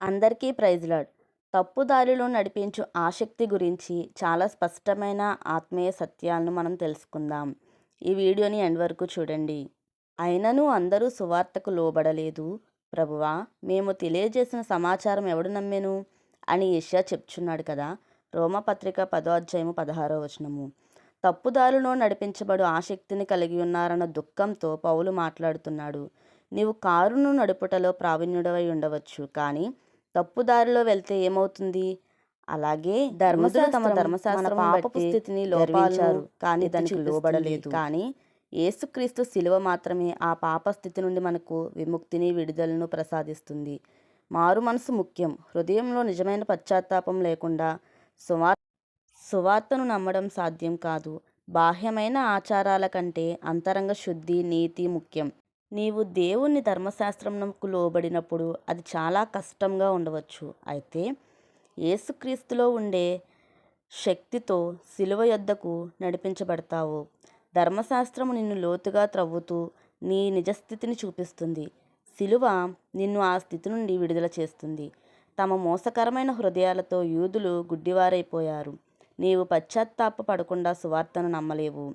అందరికీ praise lord. తప్పుదారిలో నడిపించు ఆసక్తి గురించి చాలా స్పష్టమైన ఆత్మీయ సత్యాలను మనం తెలుసుకుందాం. ఈ వీడియోని ఎండ్ వరకు చూడండి. అయినను అందరూ సువార్తకు లోబడలేదు. ప్రభువా, మేము తెలియజేసిన సమాచారం ఎవడు నమ్మెను అని యెషయా చెప్చున్నాడు కదా. రోమపత్రిక 10:16. తప్పుదారిలో నడిపించబడు ఆసక్తిని కలిగి ఉన్నారన్న దుఃఖంతో పౌలు మాట్లాడుతున్నాడు. నీవు కారును నడుపుటలో ప్రావీణ్యుడవై ఉండవచ్చు, కానీ తప్పుదారిలో వెళ్తే ఏమవుతుంది? అలాగే యూదులు తమ ధర్మశాస్త్రం పాపపు స్థితిని లోపాలు కానీ దానికి లోబడలేదు. కానీ యేసుక్రీస్తు శిలువ మాత్రమే ఆ పాప స్థితి నుండి మనకు విముక్తిని, విడుదలను ప్రసాదిస్తుంది. మారు మనసు ముఖ్యం. హృదయంలో నిజమైన పశ్చాత్తాపం లేకుండా సువార్తను నమ్మడం సాధ్యం కాదు. బాహ్యమైన ఆచారాల కంటే అంతరంగ శుద్ధి, నీతి ముఖ్యం. నీవు దేవుని ధర్మశాస్త్రంకు లోబడినప్పుడు అది చాలా కష్టంగా ఉండవచ్చు. అయితే యేసుక్రీస్తులో ఉండే శక్తితో శిలువ యొద్దకు నడిపించబడతావు. ధర్మశాస్త్రము నిన్ను లోతుగా త్రవ్వుతూ నీ నిజస్థితిని చూపిస్తుంది. శిలువ నిన్ను ఆ స్థితి నుండి విడుదల చేస్తుంది. తమ మోసకరమైన హృదయాలతో యూదులు గుడ్డివారైపోయారు. నీవు పశ్చాత్తాప పడకుండా సువార్తను నమ్మలేవు.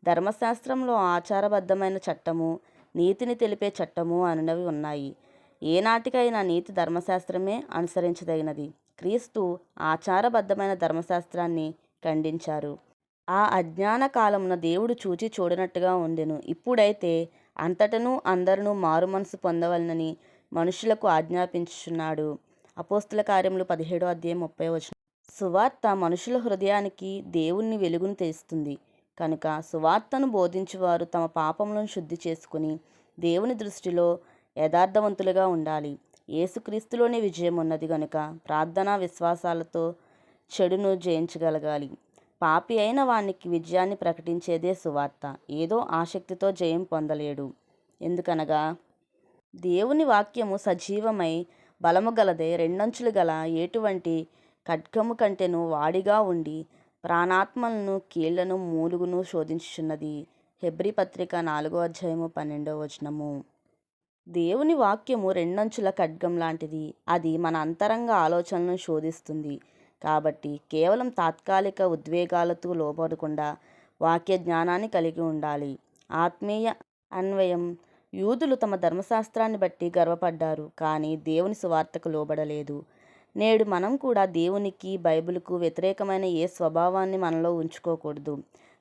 ధర్మశాస్త్రంలో ఆచారబద్ధమైన చట్టము, నీతిని తెలిపే చట్టము అనునవి ఉన్నాయి. ఏనాటికైనా నీతి ధర్మశాస్త్రమే అనుసరించదగినది. క్రీస్తు ఆచారబద్ధమైన ధర్మశాస్త్రాన్ని ఖండించారు. ఆ అజ్ఞాన కాలమున దేవుడు చూచి చూడనట్టుగా ఉండెను. ఇప్పుడైతే అంతటను అందరూ మారుమనసు పొందవలనని మనుషులకు ఆజ్ఞాపించుచున్నాడు. అపోస్తుల కార్యములు 17:30. సువార్త మనుషుల హృదయానికి దేవుని వెలుగును తెస్తుంది కనుక సువార్తను బోధించువారు తమ పాపములను శుద్ధి చేసుకుని దేవుని దృష్టిలో యథార్థవంతులుగా ఉండాలి. యేసుక్రీస్తులోనే విజయం ఉన్నది గనుక ప్రార్థనా విశ్వాసాలతో చెడును జయించగలగాలి. పాపి అయిన వానికి విజయాన్ని ప్రకటించేదే సువార్త. ఏదో ఆసక్తితో జయం పొందలేడు. ఎందుకనగా దేవుని వాక్యము సజీవమై బలము గలదే, రెండంచులు గల ఏటువంటి ఖడ్గము కంటెను వాడిగా ఉండి ప్రాణాత్మలను, కీళ్లను, మూలుగును శోధించుచున్నది. హెబ్రీ పత్రిక 4:12. దేవుని వాక్యము రెండంచుల ఖడ్గం లాంటిది. అది మన అంతరంగ ఆలోచనలను శోధిస్తుంది. కాబట్టి కేవలం తాత్కాలిక ఉద్వేగాలతో లోబడకుండా వాక్య జ్ఞానాన్ని కలిగి ఉండాలి. ఆత్మీయ అన్వయం. యూదులు తమ ధర్మశాస్త్రాన్ని బట్టి గర్వపడ్డారు, కానీ దేవుని సువార్తకు లోబడలేదు. నేడు మనం కూడా దేవునికి, బైబిల్కు వ్యతిరేకమైన ఏ స్వభావాన్ని మనలో ఉంచుకోకూడదు.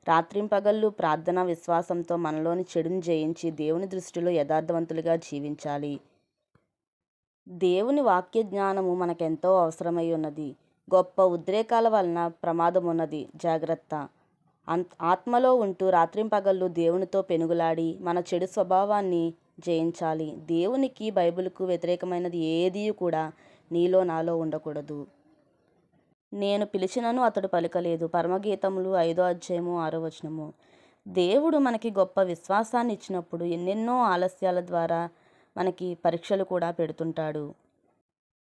రాత్రింపగళ్ళు ప్రార్థనా విశ్వాసంతో మనలోని చెడును జయించి దేవుని దృష్టిలో యథార్థవంతులుగా జీవించాలి. దేవుని వాక్య జ్ఞానము మనకెంతో అవసరమై ఉన్నది. గొప్ప ఉద్రేకాల వలన ప్రమాదం ఉన్నది. జాగ్రత్త. ఆత్మలో ఉంటూ రాత్రింపగళ్ళు దేవునితో పెనుగులాడి మన చెడు స్వభావాన్ని జయించాలి. దేవునికి, బైబిల్కు వ్యతిరేకమైనది ఏదీ కూడా నీలో, నాలో ఉండకూడదు. నేను పిలిచినను అతడు పలుకలేదు. పరమగీతములు 5:6. దేవుడు మనకి గొప్ప విశ్వాసాన్ని ఇచ్చినప్పుడు ఎన్నెన్నో ఆలస్యాల ద్వారా మనకి పరీక్షలు కూడా పెడుతుంటాడు.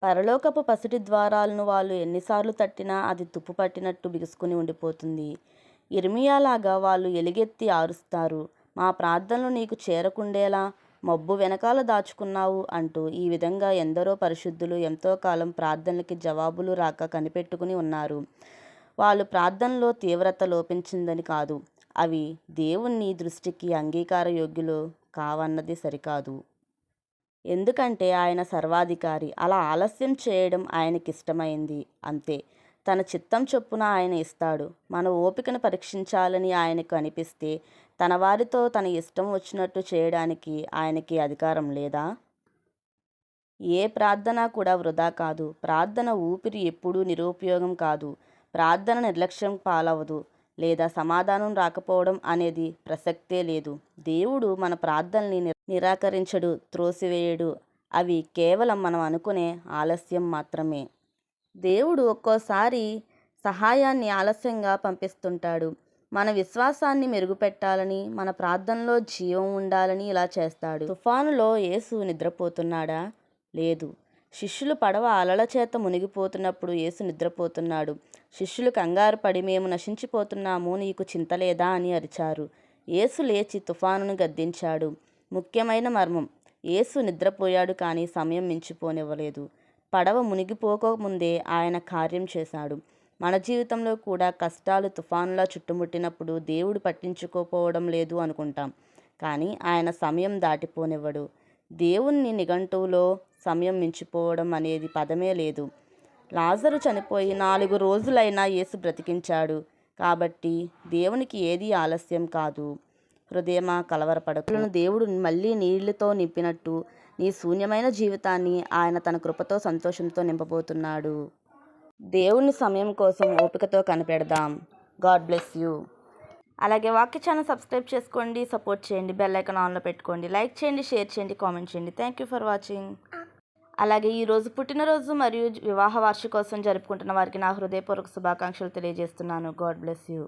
పరలోకపు పసిటి ద్వారాలను వాళ్ళు ఎన్నిసార్లు తట్టినా అది తుప్పు పట్టినట్టు బిగుసుకుని ఉండిపోతుంది. ఇర్మియాలాగా వాళ్ళు ఎలుగెత్తి ఆరుస్తారు, మా ప్రార్థనలు నీకు చేరకుండేలా మబ్బు వెనకాల దాచుకున్నావు అంటూ. ఈ విధంగా ఎందరో పరిశుద్ధులు ఎంతో కాలం ప్రార్థనలకి జవాబులు రాక కనిపెట్టుకుని ఉన్నారు. వాళ్ళు ప్రార్థనలో తీవ్రత లోపించిందని కాదు, అవి దేవుని దృష్టికి అంగీకార యోగ్యులు కావన్నది సరికాదు. ఎందుకంటే ఆయన సర్వాధికారి. అలా ఆలస్యం చేయడం ఆయనకిష్టమైంది, అంతే. తన చిత్తం చొప్పున ఆయన ఇస్తాడు. మన ఓపికను పరీక్షించాలని ఆయనకు అనిపిస్తే తన వారితో తన ఇష్టం వచ్చినట్టు చేయడానికి ఆయనకి అధికారం లేదా? ఏ ప్రార్థన కూడా వృధా కాదు. ప్రార్థన ఊపిరి ఎప్పుడూ నిరుపయోగం కాదు. ప్రార్థన నిర్లక్ష్యం పాలవదు లేదా సమాధానం రాకపోవడం అనేది ప్రసక్తే లేదు. దేవుడు మన ప్రార్థనల్ని నిరాకరించడు, త్రోసివేయడు. అవి కేవలం మనం అనుకునే ఆలస్యం మాత్రమే. దేవుడు ఒక్కోసారి సహాయాన్ని ఆలస్యంగా పంపిస్తుంటాడు. మన విశ్వాసాన్ని మెరుగుపెట్టాలని, మన ప్రార్థనలో జీవం ఉండాలని ఇలా చేస్తాడు. తుఫానులో యేసు నిద్రపోతున్నాడా? లేదు. శిష్యులు పడవ అలల చేత మునిగిపోతున్నప్పుడు యేసు నిద్రపోతున్నాడు. శిష్యులు కంగారు పడి, మేము నశించిపోతున్నాము, నీకు చింతలేదా అని అరిచారు. యేసు లేచి తుఫానును గద్దించాడు. ముఖ్యమైన మర్మం, యేసు నిద్రపోయాడు, కానీ సమయం మించిపోనివ్వలేదు. పడవ మునిగిపోకముందే ఆయన కార్యం చేశాడు. మన జీవితంలో కూడా కష్టాలు తుఫానులా చుట్టుముట్టినప్పుడు దేవుడు పట్టించుకోపోవడం లేదు అనుకుంటాం. కానీ ఆయన సమయం దాటిపోనివ్వడు. దేవుని నిఘంటువులో సమయం మించిపోవడం అనేది పదమే లేదు. లాజరు చనిపోయి 4 రోజులైనా యేసు బ్రతికించాడు. కాబట్టి దేవునికి ఏదీ ఆలస్యం కాదు. హృదయమా కలవరపడకు. దేవుడు మళ్ళీ నీళ్లతో నింపినట్టు నీ శూన్యమైన జీవితాన్ని ఆయన తన కృపతో సంతోషంతో నింపబోతున్నాడు. దేవుని సమయం కోసం ఓపికతో కనిపెడదాం. God bless you. అలాగే వాక్య ఛానల్ సబ్స్క్రైబ్ చేసుకోండి, సపోర్ట్ చేయండి, బెల్ ఐకాన్ ఆన్లో పెట్టుకోండి, లైక్ చేయండి, షేర్ చేయండి, కామెంట్ చేయండి. Thank you for watching. అలాగే ఈరోజు పుట్టినరోజు మరియు వివాహ వార్షికోత్సవం జరుపుకుంటున్న వారికి నా హృదయపూర్వక శుభాకాంక్షలు తెలియజేస్తున్నాను. God bless you.